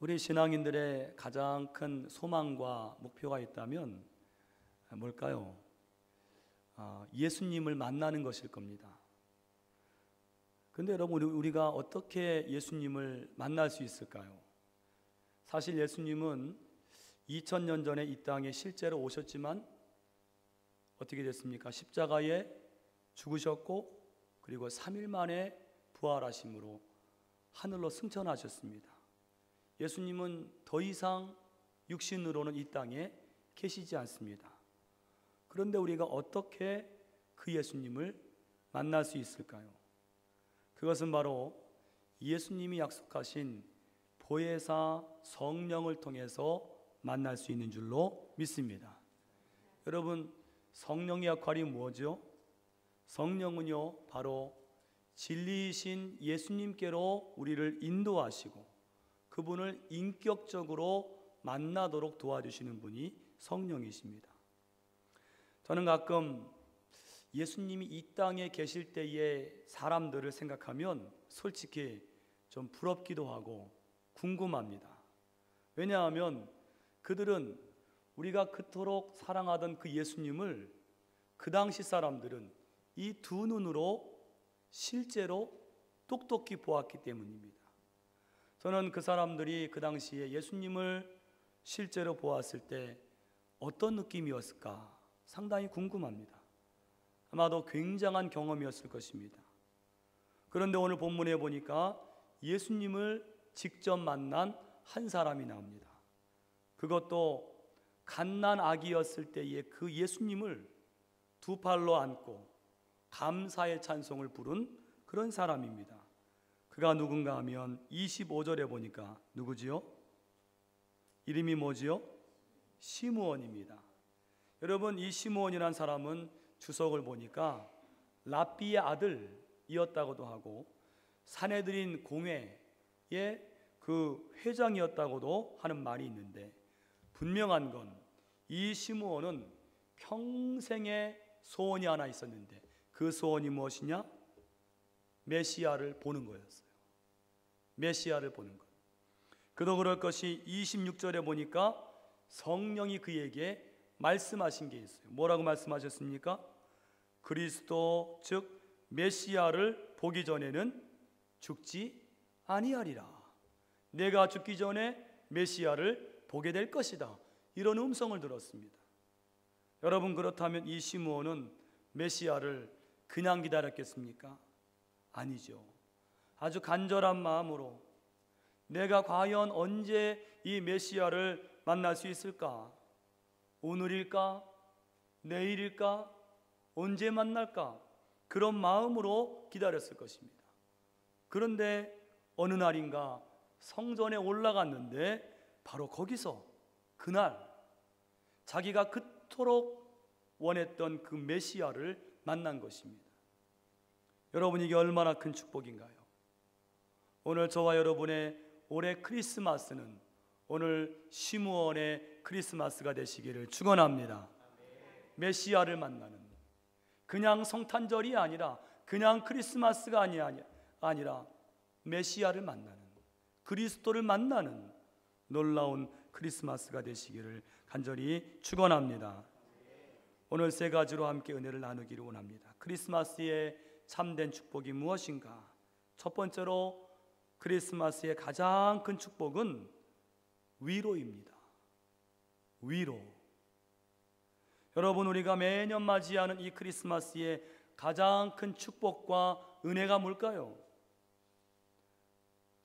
우리 신앙인들의 가장 큰 소망과 목표가 있다면 뭘까요? 예수님을 만나는 것일 겁니다. 근데 여러분, 우리가 어떻게 예수님을 만날 수 있을까요? 사실 예수님은 2000년 전에 이 땅에 실제로 오셨지만 어떻게 됐습니까? 십자가에 죽으셨고 그리고 3일 만에 부활하심으로 하늘로 승천하셨습니다. 예수님은 더 이상 육신으로는 이 땅에 계시지 않습니다. 그런데 우리가 어떻게 그 예수님을 만날 수 있을까요? 그것은 바로 예수님이 약속하신 보혜사 성령을 통해서 만날 수 있는 줄로 믿습니다. 여러분, 성령의 역할이 뭐죠? 성령은요, 바로 진리이신 예수님께로 우리를 인도하시고 그분을 인격적으로 만나도록 도와주시는 분이 성령이십니다. 저는 가끔 예수님이 이 땅에 계실 때의 사람들을 생각하면 솔직히 좀 부럽기도 하고 궁금합니다. 왜냐하면 그들은 우리가 그토록 사랑하던 그 예수님을 그 당시 사람들은 이 두 눈으로 실제로 똑똑히 보았기 때문입니다. 저는 그 사람들이 그 당시에 예수님을 실제로 보았을 때 어떤 느낌이었을까 상당히 궁금합니다. 아마도 굉장한 경험이었을 것입니다. 그런데 오늘 본문에 보니까 예수님을 직접 만난 한 사람이 나옵니다. 그것도 갓난 아기였을 때의 그 예수님을 두 팔로 안고 감사의 찬송을 부른 그런 사람입니다. 그가 누군가 하면 25절에 보니까 누구지요? 이름이 뭐지요? 시므온입니다. 여러분, 이 시므온이라는 사람은 주석을 보니까 랍비의 아들이었다고도 하고 산헤드린 공회의 그 회장이었다고도 하는 말이 있는데, 분명한 건 이 시므온은 평생의 소원이 하나 있었는데 그 소원이 무엇이냐? 메시아를 보는 거였어요. 메시아를 보는 것. 그도 그럴 것이 26절에 보니까 성령이 그에게 말씀하신 게 있어요. 뭐라고 말씀하셨습니까? 그리스도 즉 메시아를 보기 전에는 죽지 아니하리라. 내가 죽기 전에 메시아를 보게 될 것이다. 이런 음성을 들었습니다. 여러분, 그렇다면 이 시므온은 메시아를 그냥 기다렸겠습니까? 아니죠. 아주 간절한 마음으로 내가 과연 언제 이 메시아를 만날 수 있을까? 오늘일까? 내일일까? 언제 만날까? 그런 마음으로 기다렸을 것입니다. 그런데 어느 날인가 성전에 올라갔는데 바로 거기서 그날 자기가 그토록 원했던 그 메시아를 만난 것입니다. 여러분, 이게 얼마나 큰 축복인가요? 오늘 저와 여러분의 올해 크리스마스는 오늘 시므온의 크리스마스가 되시기를 축원합니다. 메시아를 만나는, 그냥 성탄절이 아니라 그냥 크리스마스가 아니라 메시아를 만나는, 그리스도를 만나는 놀라운 크리스마스가 되시기를 간절히 축원합니다. 오늘 세 가지로 함께 은혜를 나누기를 원합니다. 크리스마스의 참된 축복이 무엇인가? 첫 번째로 크리스마스의 가장 큰 축복은 위로입니다. 위로. 여러분, 우리가 매년 맞이하는 이 크리스마스의 가장 큰 축복과 은혜가 뭘까요?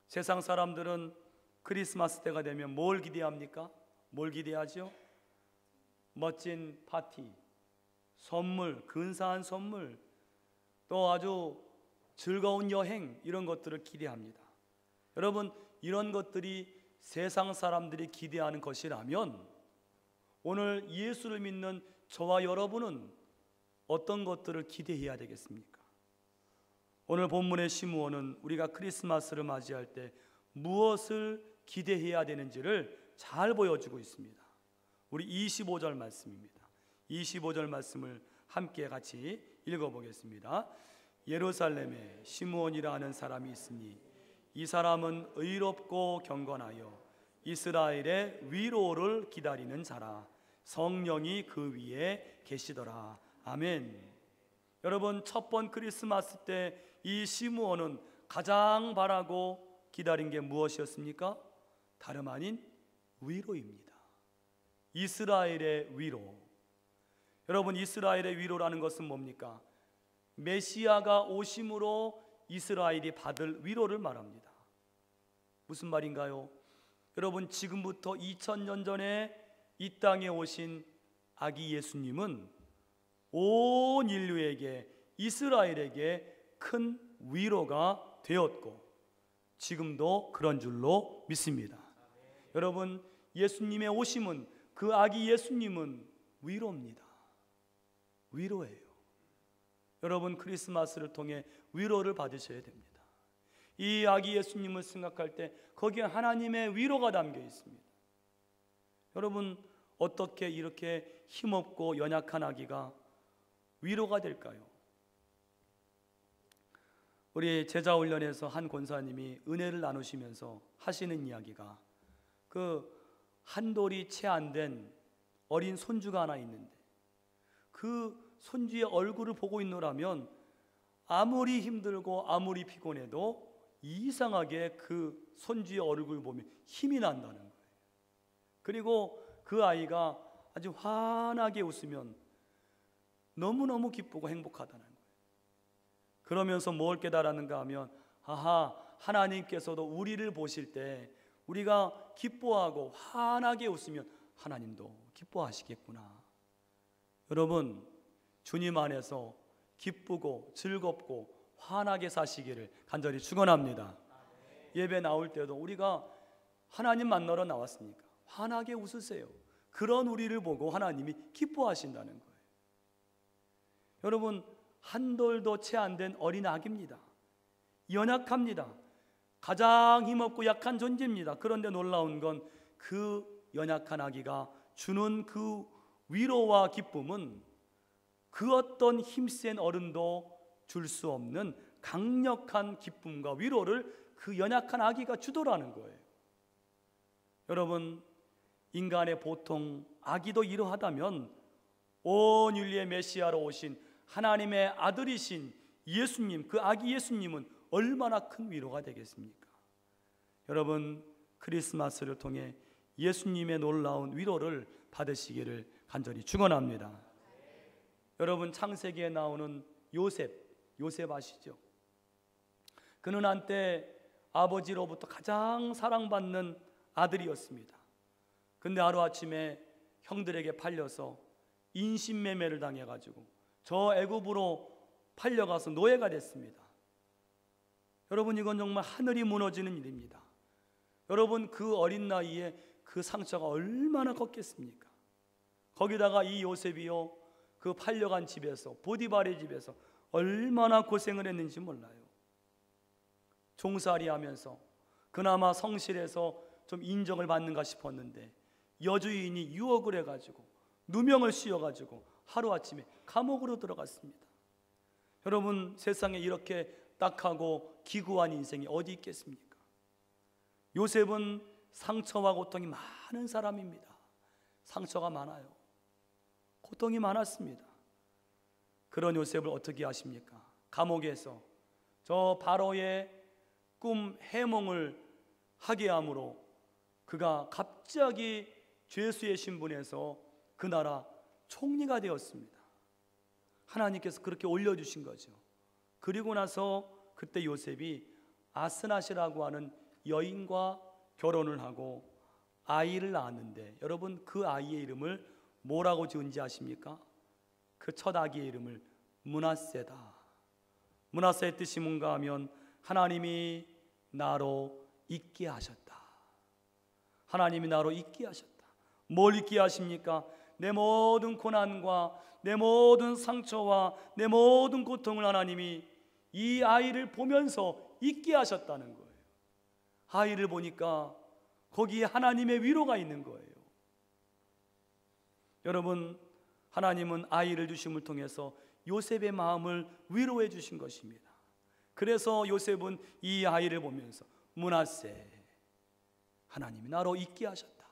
세상 사람들은 크리스마스 때가 되면 뭘 기대합니까? 뭘 기대하죠? 멋진 파티, 선물, 근사한 선물, 또 아주 즐거운 여행, 이런 것들을 기대합니다. 여러분, 이런 것들이 세상 사람들이 기대하는 것이라면 오늘 예수를 믿는 저와 여러분은 어떤 것들을 기대해야 되겠습니까? 오늘 본문의 시므온은 우리가 크리스마스를 맞이할 때 무엇을 기대해야 되는지를 잘 보여주고 있습니다. 우리 25절 말씀입니다. 25절 말씀을 함께 같이 읽어보겠습니다. 예루살렘에 시므온이라 하는 사람이 있으니 이 사람은 의롭고 경건하여 이스라엘의 위로를 기다리는 자라. 성령이 그 위에 계시더라. 아멘. 여러분, 첫 번 크리스마스 때 이 시므온은 가장 바라고 기다린 게 무엇이었습니까? 다름 아닌 위로입니다. 이스라엘의 위로. 여러분, 이스라엘의 위로라는 것은 뭡니까? 메시아가 오심으로 이스라엘이 받을 위로를 말합니다. 무슨 말인가요? 여러분, 지금부터 2000년 전에 이 땅에 오신 아기 예수님은 온 인류에게, 이스라엘에게 큰 위로가 되었고 지금도 그런 줄로 믿습니다. 여러분, 예수님의 오심은, 그 아기 예수님은 위로입니다. 위로예요. 여러분, 크리스마스를 통해 위로를 받으셔야 됩니다. 이 아기 예수님을 생각할 때 거기에 하나님의 위로가 담겨 있습니다. 여러분, 어떻게 이렇게 힘없고 연약한 아기가 위로가 될까요? 우리 제자훈련에서 한 권사님이 은혜를 나누시면서 하시는 이야기가, 그 한 돌이 채 안 된 어린 손주가 하나 있는데 그 손주의 얼굴을 보고 있노라면 아무리 힘들고 아무리 피곤해도 이상하게 그 손주의 얼굴을 보면 힘이 난다는 거예요. 그리고 그 아이가 아주 환하게 웃으면 너무너무 기쁘고 행복하다는 거예요. 그러면서 뭘 깨달았는가 하면, 아하, 하나님께서도 우리를 보실 때 우리가 기뻐하고 환하게 웃으면 하나님도 기뻐하시겠구나. 여러분, 주님 안에서 기쁘고 즐겁고 환하게 사시기를 간절히 축원합니다. 예배 나올 때도 우리가 하나님 만나러 나왔으니까 환하게 웃으세요. 그런 우리를 보고 하나님이 기뻐하신다는 거예요. 여러분, 한 돌도 채 안 된 어린 아기입니다. 연약합니다. 가장 힘없고 약한 존재입니다. 그런데 놀라운 건 그 연약한 아기가 주는 그 위로와 기쁨은 그 어떤 힘센 어른도 줄 수 없는 강력한 기쁨과 위로를 그 연약한 아기가 주더라는 거예요. 여러분, 인간의 보통 아기도 이러하다면 온 인류의 메시아로 오신 하나님의 아들이신 예수님, 그 아기 예수님은 얼마나 큰 위로가 되겠습니까? 여러분, 크리스마스를 통해 예수님의 놀라운 위로를 받으시기를 간절히 축원합니다. 여러분, 창세기에 나오는 요셉 아시죠? 그는 한때 아버지로부터 가장 사랑받는 아들이었습니다. 근데 하루아침에 형들에게 팔려서 인신매매를 당해가지고 저 애굽으로 팔려가서 노예가 됐습니다. 여러분, 이건 정말 하늘이 무너지는 일입니다. 여러분, 그 어린 나이에 그 상처가 얼마나 컸겠습니까? 거기다가 이 요셉이요, 그 팔려간 집에서, 보디발의 집에서 얼마나 고생을 했는지 몰라요. 종살이 하면서 그나마 성실해서 좀 인정을 받는가 싶었는데 여주인이 유혹을 해가지고 누명을 씌워가지고 하루아침에 감옥으로 들어갔습니다. 여러분, 세상에 이렇게 딱하고 기구한 인생이 어디 있겠습니까? 요셉은 상처와 고통이 많은 사람입니다. 상처가 많아요. 고통이 많았습니다. 그런 요셉을 어떻게 하십니까? 감옥에서 저 바로의 꿈 해몽을 하게 함으로 그가 갑자기 죄수의 신분에서 그 나라 총리가 되었습니다. 하나님께서 그렇게 올려주신 거죠. 그리고 나서 그때 요셉이 아스낫이라고 하는 여인과 결혼을 하고 아이를 낳았는데, 여러분, 그 아이의 이름을 뭐라고 지은지 아십니까? 그 첫 아기의 이름을 므낫세다. 므낫세의 뜻이 뭔가 하면 하나님이 나로 있게 하셨다. 하나님이 나로 있게 하셨다. 뭘 있게 하십니까? 내 모든 고난과 내 모든 상처와 내 모든 고통을 하나님이 이 아이를 보면서 있게 하셨다는 거예요. 아이를 보니까 거기에 하나님의 위로가 있는 거예요. 여러분, 하나님은 아이를 주심을 통해서 요셉의 마음을 위로해 주신 것입니다. 그래서 요셉은 이 아이를 보면서 므낫세, 하나님이 나로 있게 하셨다.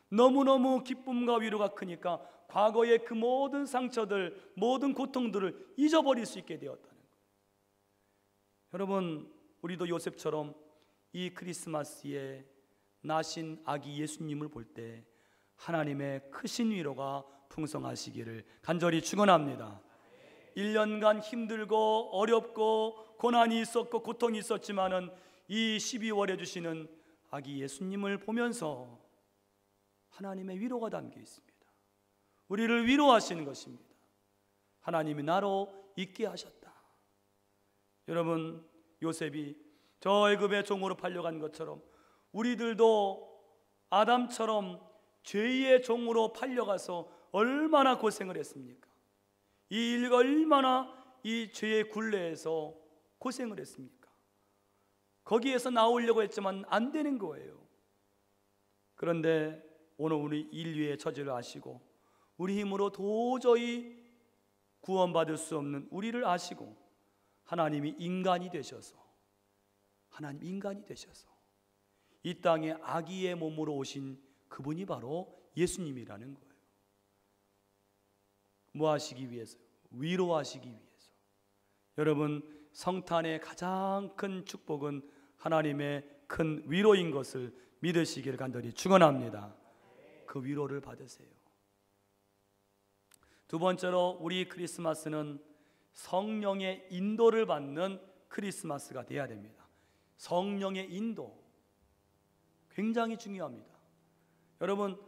너무너무 기쁨과 위로가 크니까 과거의 그 모든 상처들, 모든 고통들을 잊어버릴 수 있게 되었다는 거예요. 여러분, 우리도 요셉처럼 이 크리스마스에 나신 아기 예수님을 볼 때 하나님의 크신 위로가 풍성하시기를 간절히 축원합니다. 1년간 힘들고 어렵고 고난이 있었고 고통이 있었지만은 이 12월에 주시는 아기 예수님을 보면서 하나님의 위로가 담겨 있습니다. 우리를 위로하시는 것입니다. 하나님이 나로 있게 하셨다. 여러분, 요셉이 저 애굽의 종으로 팔려간 것처럼 우리들도 아담처럼 죄의 종으로 팔려가서 얼마나 고생을 했습니까? 이 일가 얼마나 이 죄의 굴레에서 고생을 했습니까? 거기에서 나오려고 했지만 안 되는 거예요. 그런데 오늘 우리 인류의 처지를 아시고 우리 힘으로 도저히 구원받을 수 없는 우리를 아시고 하나님이 인간이 되셔서 이 땅에 아기의 몸으로 오신 그분이 바로 예수님이라는 거예요. 뭐 하시기 위해서? 위로하시기 위해서. 여러분, 성탄의 가장 큰 축복은 하나님의 큰 위로인 것을 믿으시기를 간절히 축원합니다. 그 위로를 받으세요. 두 번째로 우리 크리스마스는 성령의 인도를 받는 크리스마스가 되어야 됩니다. 성령의 인도 굉장히 중요합니다. 여러분,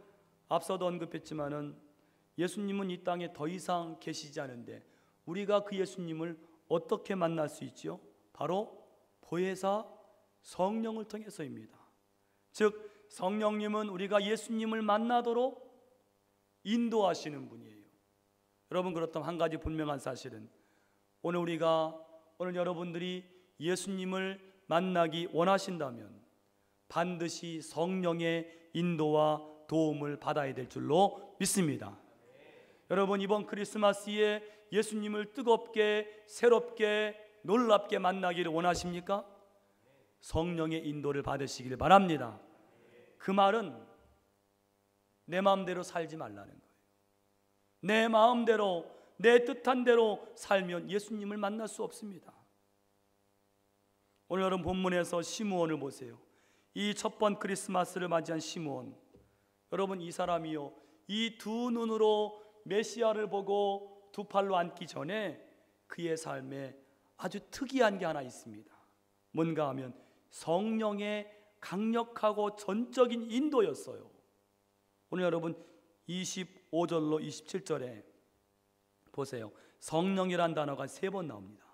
앞서도 언급했지만은 예수님은 이 땅에 더 이상 계시지 않은데 우리가 그 예수님을 어떻게 만날 수 있죠? 바로 보혜사 성령을 통해서입니다. 즉 성령님은 우리가 예수님을 만나도록 인도하시는 분이에요. 여러분, 그렇다면 한 가지 분명한 사실은 오늘 여러분들이 예수님을 만나기 원하신다면 반드시 성령의 인도와 도움을 받아야 될 줄로 믿습니다. 여러분, 이번 크리스마스에 예수님을 뜨겁게, 새롭게, 놀랍게 만나기를 원하십니까? 성령의 인도를 받으시길 바랍니다. 그 말은 내 마음대로 살지 말라는 거예요. 내 마음대로, 내 뜻한 대로 살면 예수님을 만날 수 없습니다. 오늘 여러분 본문에서 시므온을 보세요. 이 첫 번 크리스마스를 맞이한 시므온, 여러분 이 사람이요, 이 두 눈으로 메시아를 보고 두 팔로 앉기 전에 그의 삶에 아주 특이한 게 하나 있습니다. 뭔가 하면 성령의 강력하고 전적인 인도였어요. 오늘 여러분 25절로 27절에 보세요. 성령이란 단어가 3번 나옵니다.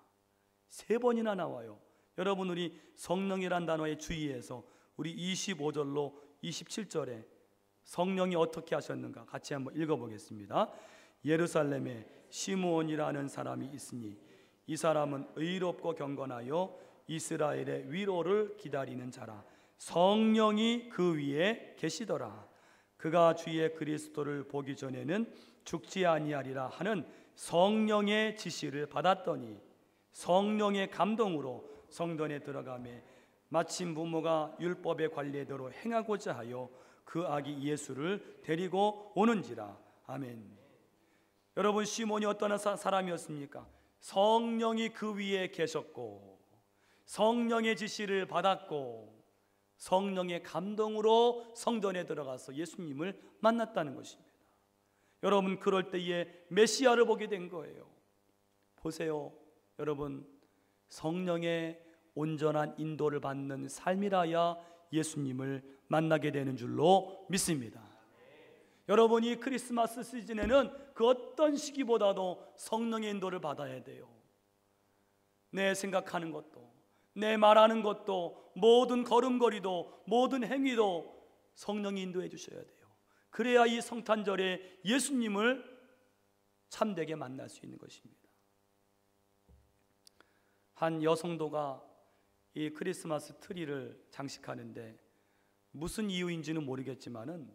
3번이나 나와요. 여러분, 우리 성령이란 단어에 주의해서 우리 25절로 27절에 성령이 어떻게 하셨는가 같이 한번 읽어보겠습니다. 예루살렘에 시므온이라는 사람이 있으니 이 사람은 의롭고 경건하여 이스라엘의 위로를 기다리는 자라. 성령이 그 위에 계시더라. 그가 주의 그리스도를 보기 전에는 죽지 아니하리라 하는 성령의 지시를 받았더니 성령의 감동으로 성전에 들어가매 마침 부모가 율법의 관례대로 행하고자 하여 그 아기 예수를 데리고 오는지라. 아멘. 여러분, 시몬이 어떤 사람이었습니까? 성령이 그 위에 계셨고 성령의 지시를 받았고 성령의 감동으로 성전에 들어가서 예수님을 만났다는 것입니다. 여러분, 그럴 때에 메시아를 보게 된 거예요. 보세요, 여러분, 성령의 온전한 인도를 받는 삶이라야 예수님을 만나게 되는 줄로 믿습니다. 여러분, 이 크리스마스 시즌에는 그 어떤 시기보다도 성령의 인도를 받아야 돼요. 내 생각하는 것도, 내 말하는 것도, 모든 걸음걸이도, 모든 행위도 성령이 인도해 주셔야 돼요. 그래야 이 성탄절에 예수님을 참되게 만날 수 있는 것입니다. 한 여성도가 이 크리스마스 트리를 장식하는데 무슨 이유인지는 모르겠지만은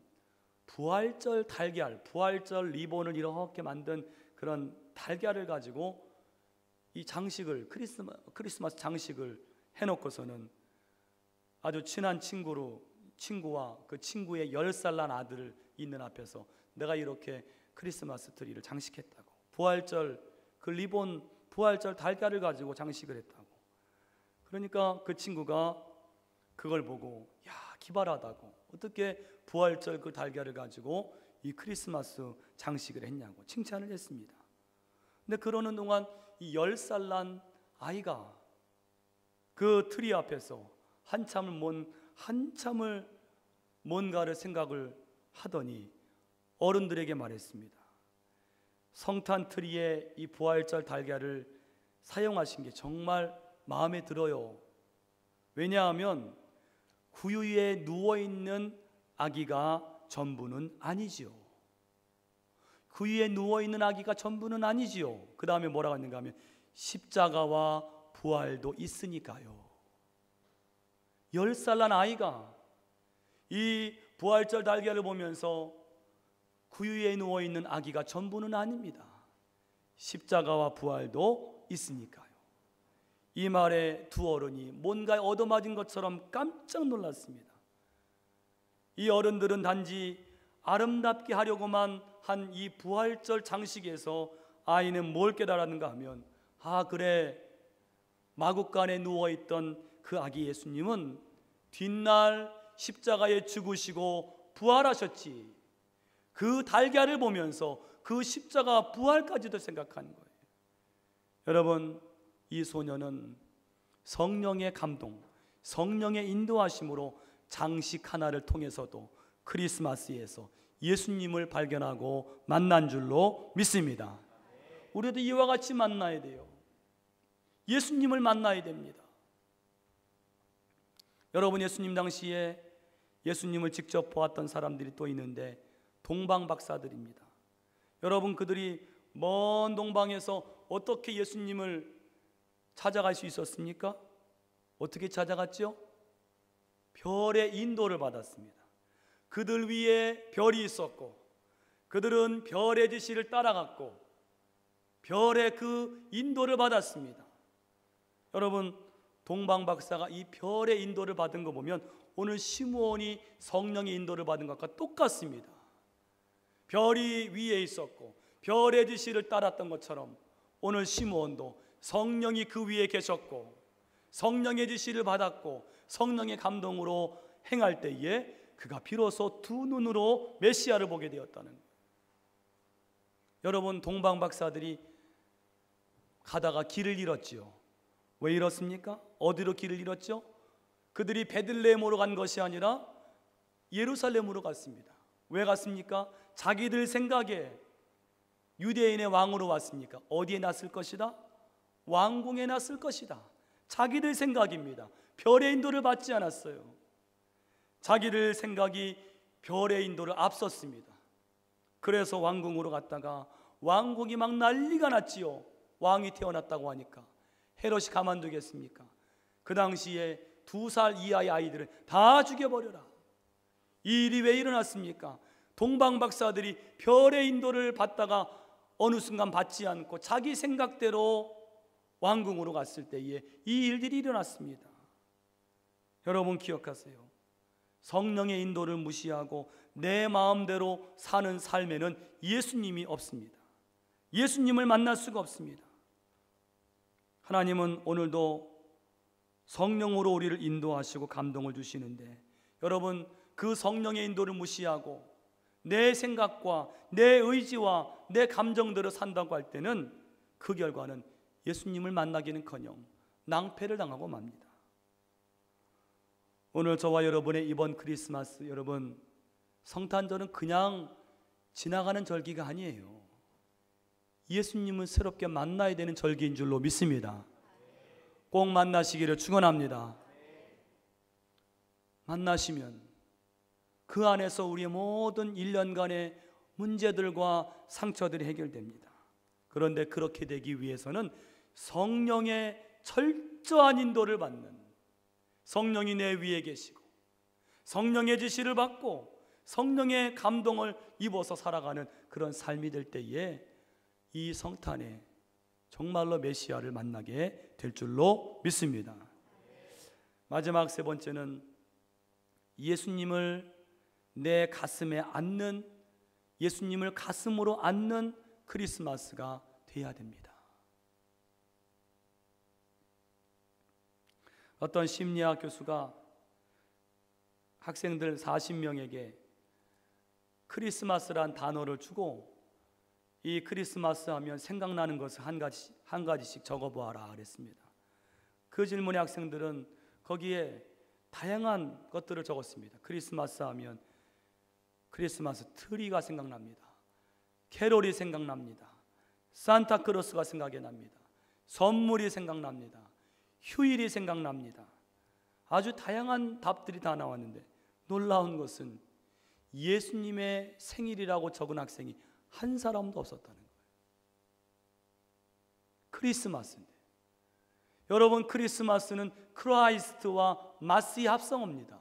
부활절 달걀, 부활절 리본을 이렇게 만든 그런 달걀을 가지고 이 장식을, 크리스마스 장식을 해놓고서는 아주 친한 친구로 친구와 그 친구의 10살 난 아들을 있는 앞에서 내가 이렇게 크리스마스 트리를 장식했다고, 부활절 그 리본, 부활절 달걀을 가지고 장식을 했다고. 그러니까 그 친구가 그걸 보고 야, 기발하다고, 어떻게 부활절 그 달걀을 가지고 이 크리스마스 장식을 했냐고 칭찬을 했습니다. 근데 그러는 동안 이 10살 난 아이가 그 트리 앞에서 한참을 뭔가를 생각을 하더니 어른들에게 말했습니다. 성탄 트리에 이 부활절 달걀을 사용하신 게 정말 마음에 들어요. 왜냐하면 구유에 누워있는 아기가 전부는 아니지요. 구유에 누워있는 아기가 전부는 아니지요. 그 다음에 뭐라고 했는가 하면 십자가와 부활도 있으니까요. 10살 난 아이가 이 부활절 달걀을 보면서 구유에 누워있는 아기가 전부는 아닙니다. 십자가와 부활도 있으니까요. 이 말에 두 어른이 뭔가에 얻어맞은 것처럼 깜짝 놀랐습니다. 이 어른들은 단지 아름답게 하려고만 한 이 부활절 장식에서 아이는 뭘 깨달았는가 하면, 아 그래, 마구간에 누워있던 그 아기 예수님은 뒷날 십자가에 죽으시고 부활하셨지. 그 달걀을 보면서 그 십자가 부활까지도 생각하는 거예요. 여러분, 이 소녀는 성령의 감동, 성령의 인도하심으로 장식 하나를 통해서도 크리스마스에서 예수님을 발견하고 만난 줄로 믿습니다. 우리도 이와 같이 만나야 돼요. 예수님을 만나야 됩니다. 여러분, 예수님 당시에 예수님을 직접 보았던 사람들이 또 있는데 동방박사들입니다. 여러분, 그들이 먼 동방에서 어떻게 예수님을 찾아갈 수 있었습니까? 어떻게 찾아갔죠? 별의 인도를 받았습니다. 그들 위에 별이 있었고 그들은 별의 지시를 따라갔고 별의 그 인도를 받았습니다. 여러분, 동방박사가 이 별의 인도를 받은 거 보면 오늘 시므온이 성령의 인도를 받은 것과 똑같습니다. 별이 위에 있었고 별의 지시를 따랐던 것처럼 오늘 시므온도 성령이 그 위에 계셨고 성령의 지시를 받았고 성령의 감동으로 행할 때에 그가 비로소 두 눈으로 메시아를 보게 되었다는 거예요. 여러분, 동방박사들이 가다가 길을 잃었지요. 왜 잃었습니까? 어디로 길을 잃었죠? 그들이 베들레헴으로 간 것이 아니라 예루살렘으로 갔습니다. 왜 갔습니까? 자기들 생각에 유대인의 왕으로 왔습니까? 어디에 났을 것이다? 왕궁에 났을 것이다. 자기들 생각입니다. 별의 인도를 받지 않았어요. 자기들 생각이 별의 인도를 앞섰습니다. 그래서 왕궁으로 갔다가 왕궁이 막 난리가 났지요. 왕이 태어났다고 하니까 헤롯이 가만두겠습니까? 그 당시에 2살 이하의 아이들을 다 죽여버려라. 이 일이 왜 일어났습니까? 동방박사들이 별의 인도를 받다가 어느 순간 받지 않고 자기 생각대로 왕궁으로 갔을 때에 이 일들이 일어났습니다. 여러분, 기억하세요. 성령의 인도를 무시하고 내 마음대로 사는 삶에는 예수님이 없습니다. 예수님을 만날 수가 없습니다. 하나님은 오늘도 성령으로 우리를 인도하시고 감동을 주시는데, 여러분, 그 성령의 인도를 무시하고 내 생각과 내 의지와 내 감정대로 산다고 할 때는 그 결과는 예수님을 만나기는커녕 낭패를 당하고 맙니다. 오늘 저와 여러분의 이번 크리스마스, 여러분, 성탄절은 그냥 지나가는 절기가 아니에요. 예수님을 새롭게 만나야 되는 절기인 줄로 믿습니다. 꼭 만나시기를 축원합니다. 만나시면 그 안에서 우리의 모든 1년간의 문제들과 상처들이 해결됩니다. 그런데 그렇게 되기 위해서는 성령의 철저한 인도를 받는, 성령이 내 위에 계시고 성령의 지시를 받고 성령의 감동을 입어서 살아가는 그런 삶이 될 때에 이 성탄에 정말로 메시아를 만나게 될 줄로 믿습니다. 마지막 세 번째는 예수님을 내 가슴에 안는, 예수님을 가슴으로 안는 크리스마스가 돼야 됩니다. 어떤 심리학 교수가 학생들 40명에게 크리스마스란 단어를 주고 이 크리스마스 하면 생각나는 것을 한 가지씩 적어보아라 그랬습니다. 그 질문에 학생들은 거기에 다양한 것들을 적었습니다. 크리스마스 하면 크리스마스 트리가 생각납니다. 캐롤이 생각납니다. 산타크로스가 생각이 납니다. 선물이 생각납니다. 휴일이 생각납니다. 아주 다양한 답들이 다 나왔는데 놀라운 것은 예수님의 생일이라고 적은 학생이 한 사람도 없었다는 거예요. 크리스마스인데, 여러분, 크리스마스는 크라이스트와 마스의 합성어입니다.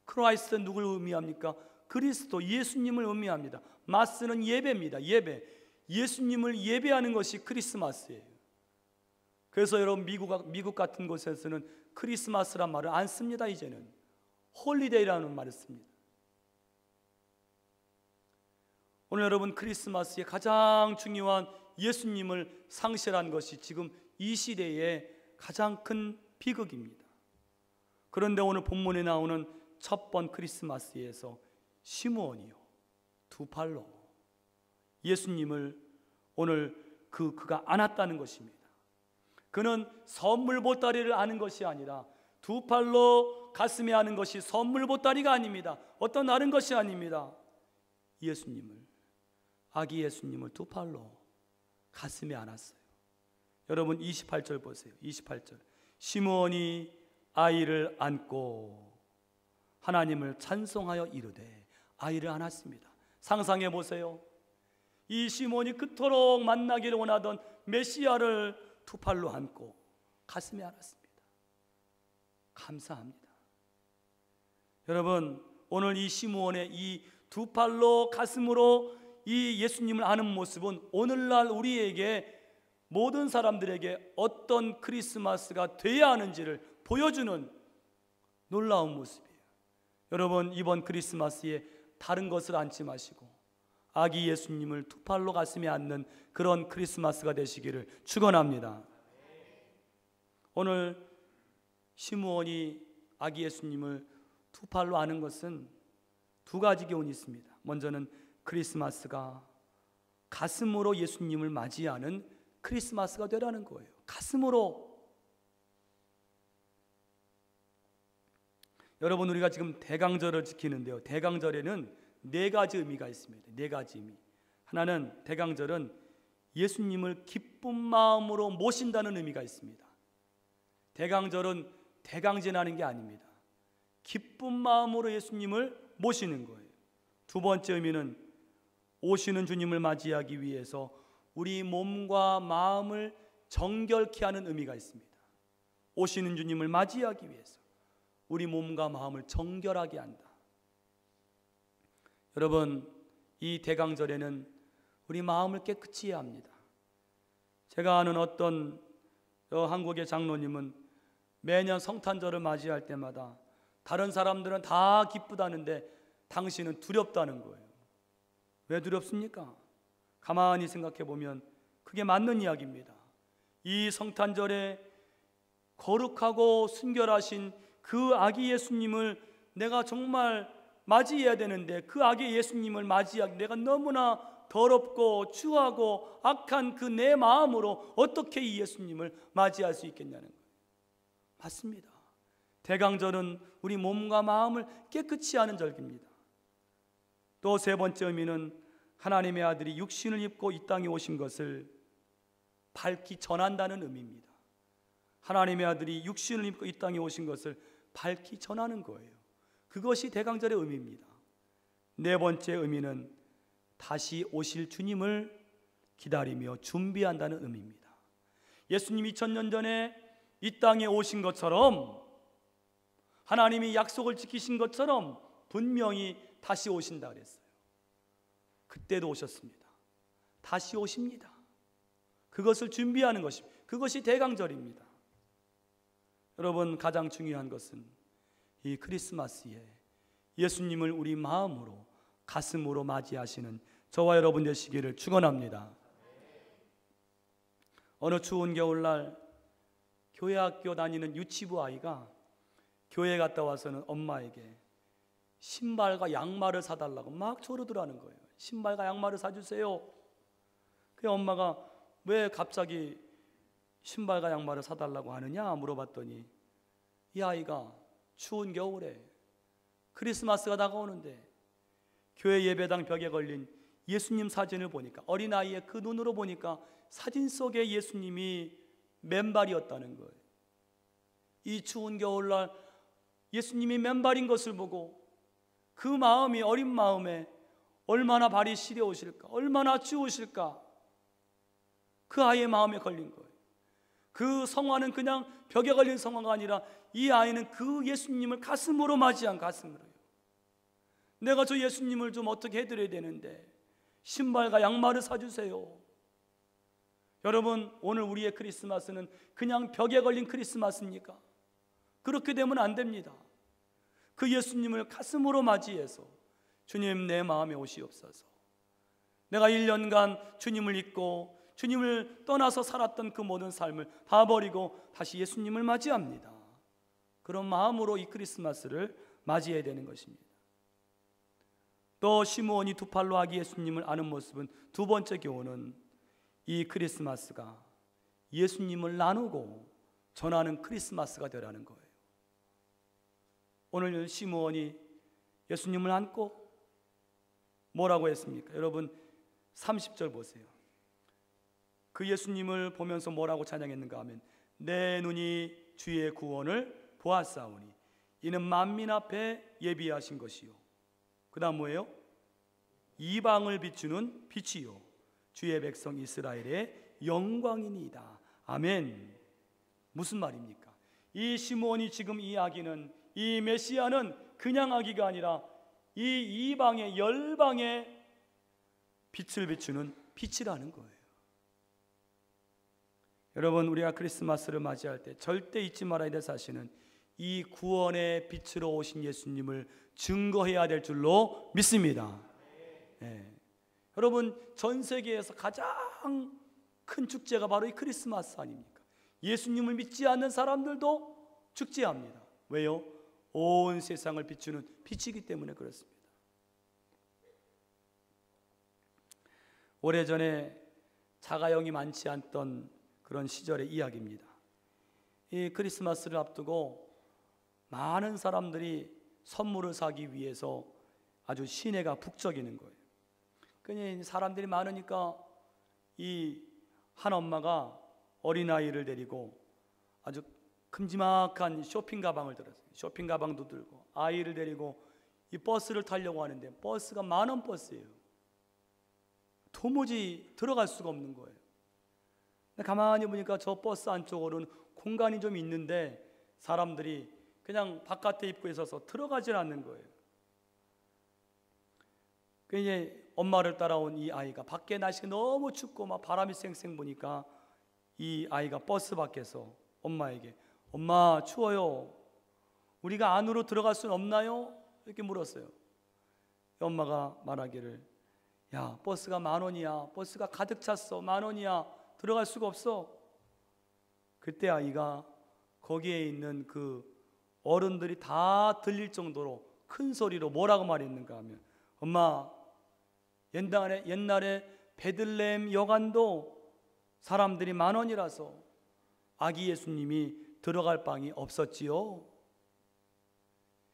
크라이스트는 누굴 의미합니까? 그리스도, 예수님을 의미합니다. 마스는 예배입니다. 예배, 예수님을 예배하는 것이 크리스마스예요. 그래서 여러분, 미국 같은 곳에서는 크리스마스란 말을 안 씁니다. 이제는 홀리데이라는 말을 씁니다. 오늘 여러분, 크리스마스의 가장 중요한 예수님을 상실한 것이 지금 이 시대의 가장 큰 비극입니다. 그런데 오늘 본문에 나오는 첫 번 크리스마스에서 시므온이요, 두 팔로 예수님을 오늘 그가 안았다는 것입니다. 그는 선물 보따리를 아는 것이 아니라 두 팔로 가슴에 아는 것이 선물 보따리가 아닙니다. 어떤 다른 것이 아닙니다. 예수님을, 아기 예수님을 두 팔로 가슴에 안았어요. 여러분 28절 보세요. 28절. 시므온이 아이를 안고 하나님을 찬송하여 이르되, 아이를 안았습니다. 상상해 보세요. 이 시므온이 그토록 만나기를 원하던 메시아를 두 팔로 안고 가슴에 안았습니다. 감사합니다. 여러분, 오늘 이 시므온의 이 두 팔로 가슴으로 이 예수님을 아는 모습은 오늘날 우리에게, 모든 사람들에게 어떤 크리스마스가 돼야 하는지를 보여주는 놀라운 모습이에요. 여러분, 이번 크리스마스에 다른 것을 안지 마시고 아기 예수님을 두 팔로 가슴에 안는 그런 크리스마스가 되시기를 축원합니다. 오늘 시므온이 아기 예수님을 두 팔로 안은 것은 두 가지 교훈이 있습니다. 먼저는 크리스마스가 가슴으로 예수님을 맞이하는 크리스마스가 되라는 거예요. 가슴으로. 여러분, 우리가 지금 대강절을 지키는데요, 대강절에는 네 가지 의미가 있습니다. 네 가지 의미. 하나는, 대강절은 예수님을 기쁜 마음으로 모신다는 의미가 있습니다. 대강절은 대강진하는 게 아닙니다. 기쁜 마음으로 예수님을 모시는 거예요. 두 번째 의미는 오시는 주님을 맞이하기 위해서 우리 몸과 마음을 정결케 하는 의미가 있습니다. 오시는 주님을 맞이하기 위해서 우리 몸과 마음을 정결하게 한다. 여러분, 이 대강절에는 우리 마음을 깨끗이 해야 합니다. 제가 아는 어떤 한국의 장로님은 매년 성탄절을 맞이할 때마다 다른 사람들은 다 기쁘다는데 당신은 두렵다는 거예요. 왜 두렵습니까? 가만히 생각해 보면 그게 맞는 이야기입니다. 이 성탄절에 거룩하고 순결하신 그 아기 예수님을 내가 정말 맞이해야 되는데, 그 아기 예수님을 맞이하기 내가 너무나 더럽고 추하고 악한 그 내 마음으로 어떻게 이 예수님을 맞이할 수 있겠냐는 거예요. 맞습니다. 대강절은 우리 몸과 마음을 깨끗이 하는 절기입니다. 또 세 번째 의미는 하나님의 아들이 육신을 입고 이 땅에 오신 것을 밝히 전한다는 의미입니다. 하나님의 아들이 육신을 입고 이 땅에 오신 것을 밝히 전하는 거예요. 그것이 대강절의 의미입니다. 네 번째 의미는 다시 오실 주님을 기다리며 준비한다는 의미입니다. 예수님이 2000년 전에 이 땅에 오신 것처럼, 하나님이 약속을 지키신 것처럼 분명히 다시 오신다 그랬어요. 그때도 오셨습니다. 다시 오십니다. 그것을 준비하는 것입니다. 그것이 대강절입니다. 여러분, 가장 중요한 것은 이 크리스마스에 예수님을 우리 마음으로, 가슴으로 맞이하시는 저와 여러분 되시기를 축원합니다. 어느 추운 겨울날 교회 학교 다니는 유치부 아이가 교회 갔다 와서는 엄마에게 신발과 양말을 사달라고 막 조르더라는 거예요. 신발과 양말을 사주세요. 그 엄마가 왜 갑자기 신발과 양말을 사달라고 하느냐 물어봤더니 이 아이가 추운 겨울에 크리스마스가 다가오는데 교회 예배당 벽에 걸린 예수님 사진을 보니까, 어린아이의 그 눈으로 보니까 사진 속에 예수님이 맨발이었다는 거예요. 이 추운 겨울날 예수님이 맨발인 것을 보고 그 마음이, 어린 마음에 얼마나 발이 시려우실까, 얼마나 추우실까, 그 아이의 마음에 걸린 거예요. 그 성화는 그냥 벽에 걸린 성화가 아니라 이 아이는 그 예수님을 가슴으로 맞이한, 가슴으로요. 내가 저 예수님을 좀 어떻게 해드려야 되는데 신발과 양말을 사주세요. 여러분, 오늘 우리의 크리스마스는 그냥 벽에 걸린 크리스마스입니까? 그렇게 되면 안 됩니다. 그 예수님을 가슴으로 맞이해서 주님, 내 마음에 오시옵소서. 내가 1년간 주님을 잊고 주님을 떠나서 살았던 그 모든 삶을 다 버리고 다시 예수님을 맞이합니다. 그런 마음으로 이 크리스마스를 맞이해야 되는 것입니다. 또 시므온이 두 팔로 아기 예수님을 아는 모습은, 두 번째 교훈은 이 크리스마스가 예수님을 나누고 전하는 크리스마스가 되라는 거예요. 오늘 시므온이 예수님을 안고 뭐라고 했습니까? 여러분 30절 보세요. 그 예수님을 보면서 뭐라고 찬양했는가 하면, 내 눈이 주의 구원을 보았사오니 이는 만민 앞에 예비하신 것이요. 그 다음 뭐예요? 이방을 비추는 빛이요 주의 백성 이스라엘의 영광이니이다. 아멘. 무슨 말입니까? 이 시므온이 지금 이 아기는, 이 메시아는 그냥 아기가 아니라 이 이방의, 열방의 빛을 비추는 빛이라는 거예요. 여러분, 우리가 크리스마스를 맞이할 때 절대 잊지 말아야 될 사실은 이 구원의 빛으로 오신 예수님을 증거해야 될 줄로 믿습니다. 네. 여러분, 전 세계에서 가장 큰 축제가 바로 이 크리스마스 아닙니까? 예수님을 믿지 않는 사람들도 축제합니다. 왜요? 온 세상을 비추는 빛이기 때문에 그렇습니다. 오래전에 자가용이 많지 않던 그런 시절의 이야기입니다. 이 크리스마스를 앞두고 많은 사람들이 선물을 사기 위해서 아주 시내가 북적이는 거예요. 그러니 사람들이 많으니까 이 한 엄마가 어린아이를 데리고 아주 큼지막한 쇼핑 가방을 들었어요. 쇼핑 가방도 들고 아이를 데리고 이 버스를 타려고 하는데 버스가 만원 버스예요. 도무지 들어갈 수가 없는 거예요. 가만히 보니까 저 버스 안쪽으로는 공간이 좀 있는데 사람들이 그냥 바깥에 입구에 서서 들어가질 않는 거예요. 그 이제 엄마를 따라온 이 아이가 밖에 날씨가 너무 춥고 막 바람이 쌩쌩 부니까 이 아이가 버스 밖에서 엄마에게, 엄마 추워요, 우리가 안으로 들어갈 수는 없나요? 이렇게 물었어요. 엄마가 말하기를, 야, 버스가 10,000원이야, 버스가 가득 찼어, 10,000원이야, 들어갈 수가 없어. 그때 아이가 거기에 있는 그 어른들이 다 들릴 정도로 큰 소리로 뭐라고 말했는가 하면, 엄마, 옛날에 베들레헴 여관도 사람들이 10,000원이라서 아기 예수님이 들어갈 방이 없었지요.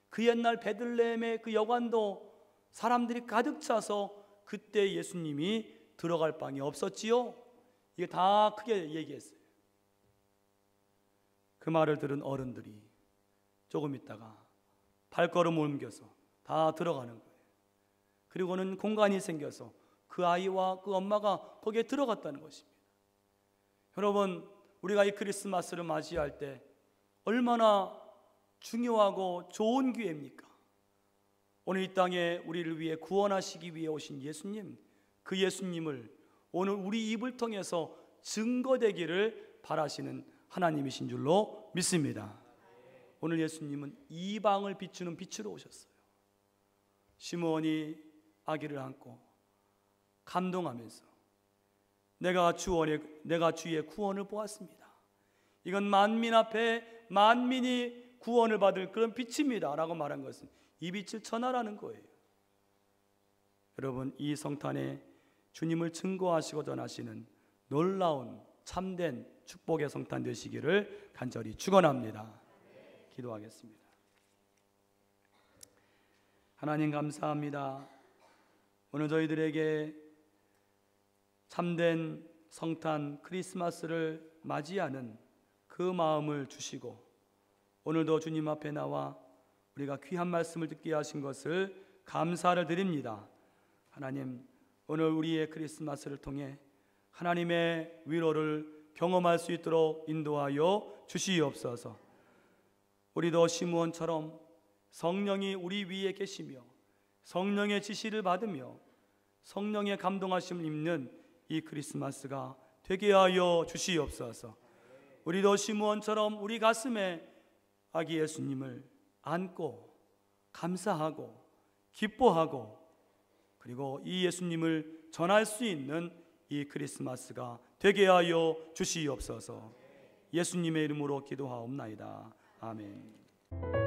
그 옛날 베들레헴의 그 여관도 사람들이 가득 차서 그때 예수님이 들어갈 방이 없었지요. 이게 다 크게 얘기했어요. 그 말을 들은 어른들이 조금 있다가 발걸음을 옮겨서 다 들어가는 거예요. 그리고는 공간이 생겨서 그 아이와 그 엄마가 거기에 들어갔다는 것입니다. 여러분, 우리가 이 크리스마스를 맞이할 때 얼마나 중요하고 좋은 기회입니까? 오늘 이 땅에 우리를 위해 구원하시기 위해 오신 예수님, 그 예수님을 오늘 우리 입을 통해서 증거되기를 바라시는 하나님이신 줄로 믿습니다. 오늘 예수님은 이방을 비추는 빛으로 오셨어요. 시므온이 아기를 안고 감동하면서 내가 주의 구원을 보았습니다. 이건 만민 앞에 만민이 구원을 받을 그런 빛입니다 라고 말한 것은 이 빛을 전하라는 거예요. 여러분, 이 성탄에 주님을 증거하시고 전하시는 놀라운 참된 축복의 성탄 되시기를 간절히 축원합니다. 기도하겠습니다. 하나님 감사합니다. 오늘 저희들에게 참된 성탄 크리스마스를 맞이하는 그 마음을 주시고 오늘도 주님 앞에 나와 우리가 귀한 말씀을 듣게 하신 것을 감사를 드립니다. 하나님, 오늘 우리의 크리스마스를 통해 하나님의 위로를 경험할 수 있도록 인도하여 주시옵소서. 우리도 시므온처럼 성령이 우리 위에 계시며 성령의 지시를 받으며 성령의 감동하심을 입는 이 크리스마스가 되게 하여 주시옵소서. 우리도 시므온처럼 우리 가슴에 아기 예수님을 안고 감사하고 기뻐하고 그리고 이 예수님을 전할 수 있는 이 크리스마스가 되게 하여 주시옵소서. 예수님의 이름으로 기도하옵나이다. 아멘.